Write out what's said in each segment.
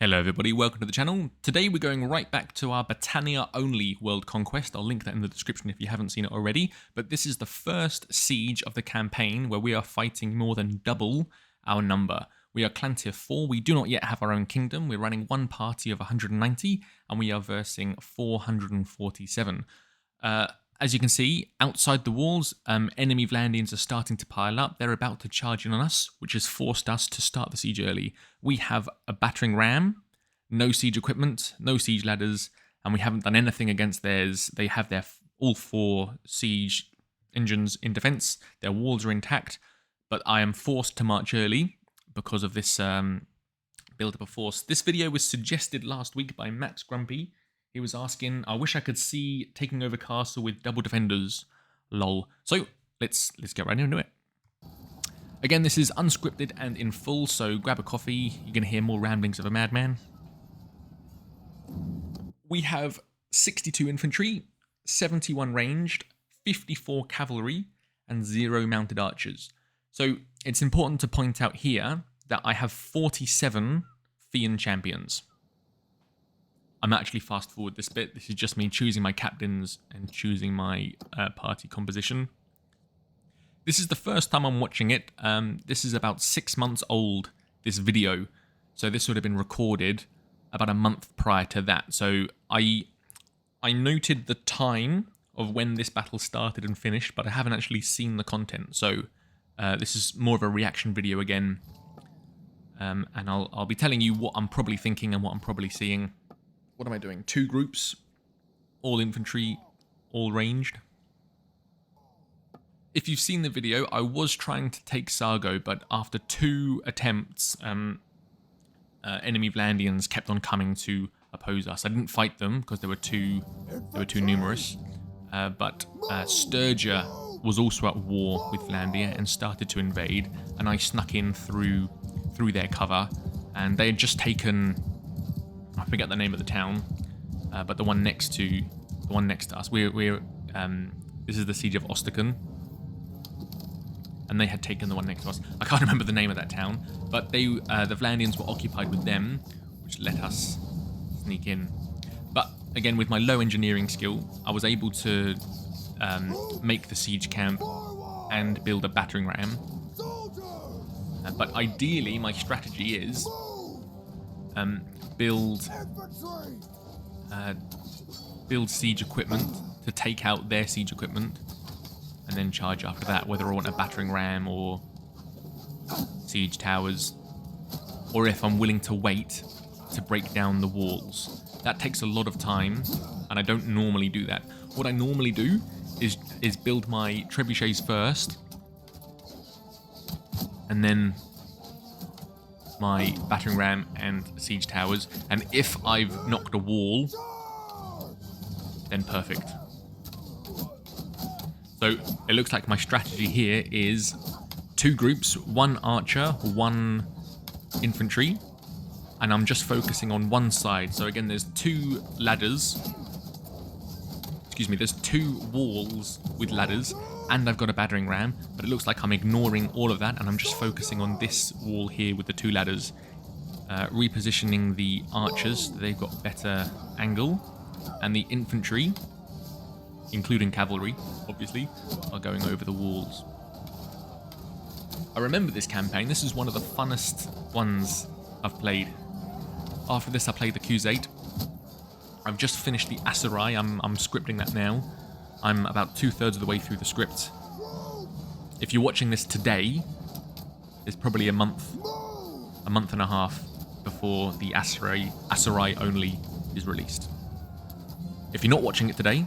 Hello everybody, welcome to the channel. Today we're going right back to our Battania Only World Conquest. I'll link that in the description if you haven't seen it already. But this is the first siege of the campaign where we are fighting more than double our number. We are clan tier 4, we do not yet have our own kingdom. We're running one party of 190 and we are versing 447. As you can see, outside the walls, enemy Vlandians are starting to pile up. They're about to charge in on us, which has forced us to start the siege early. We have a battering ram, no siege equipment, no siege ladders, and we haven't done anything against theirs. They have their all 4 siege engines in defense. Their walls are intact, but I am forced to march early because of this build-up of force. This video was suggested last week by Max Grumpy. He was asking, I wish I could see taking over castle with double defenders, lol. So let's get right into it. Again, this is unscripted and in full, so grab a coffee. You're going to hear more ramblings of a madman. We have 62 infantry, 71 ranged, 54 cavalry, and 0 mounted archers. So it's important to point out here that I have 47 Fian champions. I'm actually fast forward this bit. This is just me choosing my captains and choosing my party composition. This is the first time I'm watching it. This is about 6 months old, this video. So this would have been recorded about a month prior to that. So I noted the time of when this battle started and finished, but I haven't actually seen the content. So this is more of a reaction video again. And I'll be telling you what I'm probably thinking and what I'm probably seeing. What am I doing? 2 groups, all infantry, all ranged. If you've seen the video, I was trying to take Sargo, but after 2 attempts, enemy Vlandians kept on coming to oppose us. I didn't fight them because they were too numerous. But Sturgia was also at war with Vlandia and started to invade, and I snuck in through their cover, and they had just taken, I forget the name of the town, but the one next to us. This is the siege of Osterken, and they had taken the one next to us. I can't remember the name of that town, but the Vlandians were occupied with them, which let us sneak in. But again, with my low engineering skill, I was able to make the siege camp and build a battering ram. But ideally, my strategy is build siege equipment to take out their siege equipment, and then charge after that, whether I want a battering ram or siege towers, or if I'm willing to wait to break down the walls. That takes a lot of time, and I don't normally do that. What I normally do is build my trebuchets first, and then my battering ram and siege towers, and if I've knocked a wall, then perfect. So it looks like my strategy here is 2 groups, 1 archer, 1 infantry, and I'm just focusing on one side. So again, there's 2 ladders, there's 2 walls with ladders, and I've got a battering ram, but it looks like I'm ignoring all of that, and I'm just focusing on this wall here with the 2 ladders. Repositioning the archers, they've got better angle, and the infantry, including cavalry, obviously, are going over the walls. I remember this campaign. This is one of the funnest ones I've played. After this, I played the Qs8. I've just finished the Asurai. I'm scripting that now. I'm about 2/3 of the way through the script. If you're watching this today, it's probably a month and a half before the Asurai Only is released. If you're not watching it today,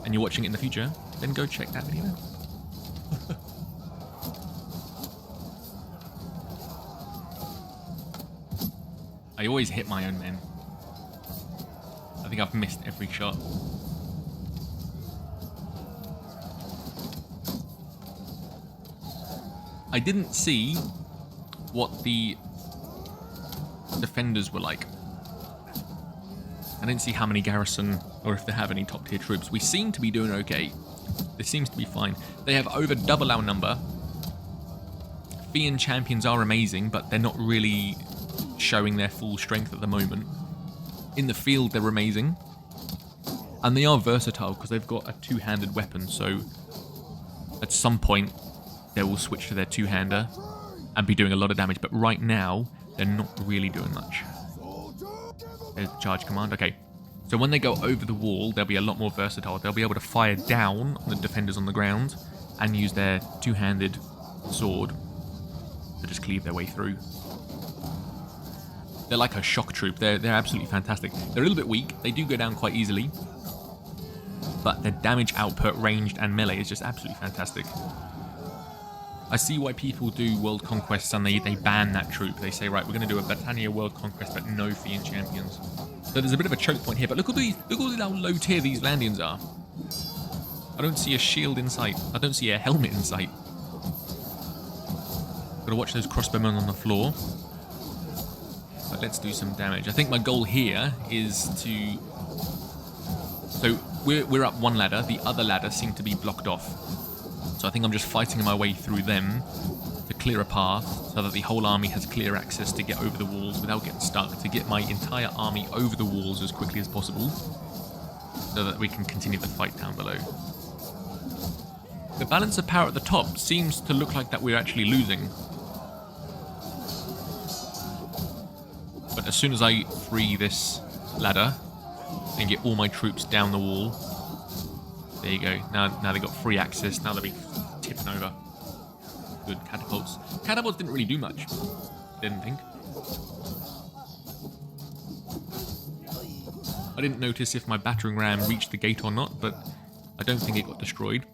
and you're watching it in the future, then go check that video out. I always hit my own men. I think I've missed every shot. I didn't see what the defenders were like. I didn't see how many garrison or if they have any top tier troops. We seem to be doing okay. This seems to be fine. They have over double our number. Fian champions are amazing, but they're not really showing their full strength at the moment. In the field, they're amazing. And they are versatile because they've got a two-handed weapon, so at some point they will switch to their two-hander and be doing a lot of damage, but right now they're not really doing much. There's the charge command. Okay, so when they go over the wall, they'll be a lot more versatile. They'll be able to fire down on the defenders on the ground and use their two-handed sword to just cleave their way through. They're like a shock troop. They're absolutely fantastic. They're a little bit weak. They do go down quite easily, but their damage output, ranged and melee, is just absolutely fantastic. I see why people do World Conquests and they ban that troop. They say, right, we're going to do a Battania World Conquest, but no Fiend champions. So there's a bit of a choke point here, but look at how low tier these Vlandians are. I don't see a shield in sight. I don't see a helmet in sight. Gotta watch those crossbowmen on the floor. But let's do some damage. I think my goal here is to... So we're up one ladder. The other ladder seemed to be blocked off. So I think I'm just fighting my way through them to clear a path so that the whole army has clear access to get over the walls without getting stuck, to get my entire army over the walls as quickly as possible so that we can continue the fight down below. The balance of power at the top seems to look like that we're actually losing. But as soon as I free this ladder and get all my troops down the wall, there you go. Now they've got free access. Now they'll be tipping over. Good catapults. Catapults didn't really do much. Didn't think. I didn't notice if my battering ram reached the gate or not, but I don't think it got destroyed.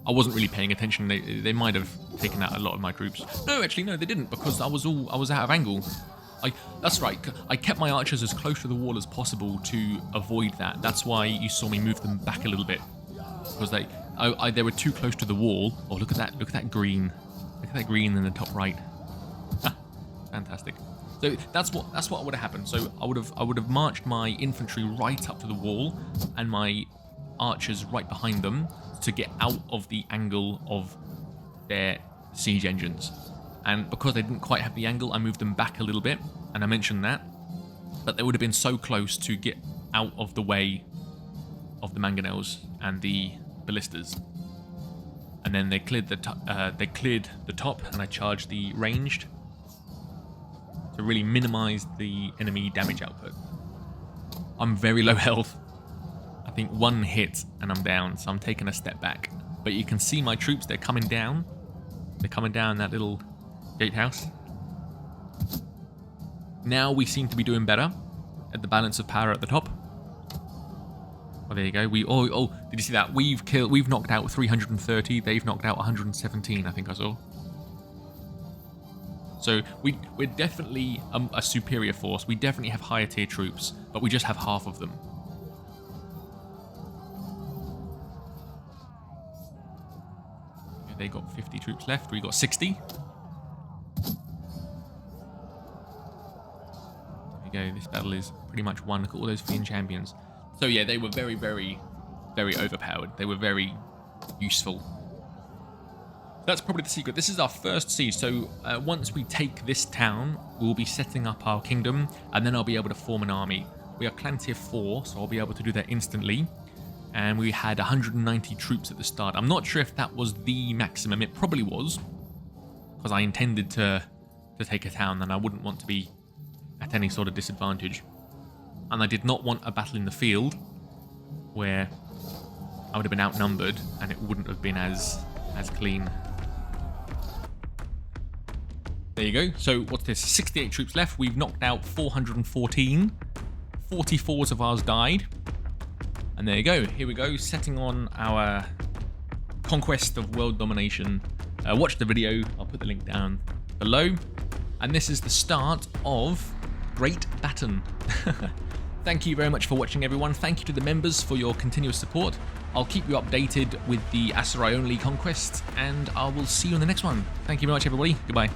I wasn't really paying attention. They might have taken out a lot of my troops. No, actually, no, they didn't, because I was out of angle. That's right. I kept my archers as close to the wall as possible to avoid that. That's why you saw me move them back a little bit, because they were too close to the wall. Oh, look at that! Look at that green! Look at that green in the top right. Fantastic. So that's what would have happened. So I would have marched my infantry right up to the wall and my archers right behind them to get out of the angle of their siege engines. And because they didn't quite have the angle, I moved them back a little bit, and I mentioned that. But they would have been so close to get out of the way of the mangonels and the ballistas. And then they cleared the top, and I charged the ranged to really minimize the enemy damage output. I'm very low health. I think one hit and I'm down, so I'm taking a step back. But you can see my troops, they're coming down. They're coming down that little gatehouse. Now we seem to be doing better at the balance of power at the top. Oh, there you go. Did you see that? We've knocked out 330. They've knocked out 117. I think I saw. So we're definitely a superior force. We definitely have higher tier troops, but we just have half of them. They got 50 troops left. We got 60. There you go. This battle is pretty much won. Look at all those Fiend champions. So yeah, they were very, very, very overpowered. They were very useful. That's probably the secret. This is our first siege. So once we take this town, we'll be setting up our kingdom, and then I'll be able to form an army. We are clan tier 4, so I'll be able to do that instantly. And we had 190 troops at the start. I'm not sure if that was the maximum. It probably was, because I intended to take a town, and I wouldn't want to be at any sort of disadvantage. And I did not want a battle in the field where I would have been outnumbered and it wouldn't have been as clean. There you go. So what's this? 68 troops left. We've knocked out 414. 44s of ours died. And there you go. Here we go. Setting on our conquest of world domination. Watch the video. I'll put the link down below. And this is the start of Great Batten. Thank you very much for watching, everyone. Thank you to the members for your continuous support. I'll keep you updated with the Battania Only Conquest, and I will see you in the next one. Thank you very much, everybody. Goodbye.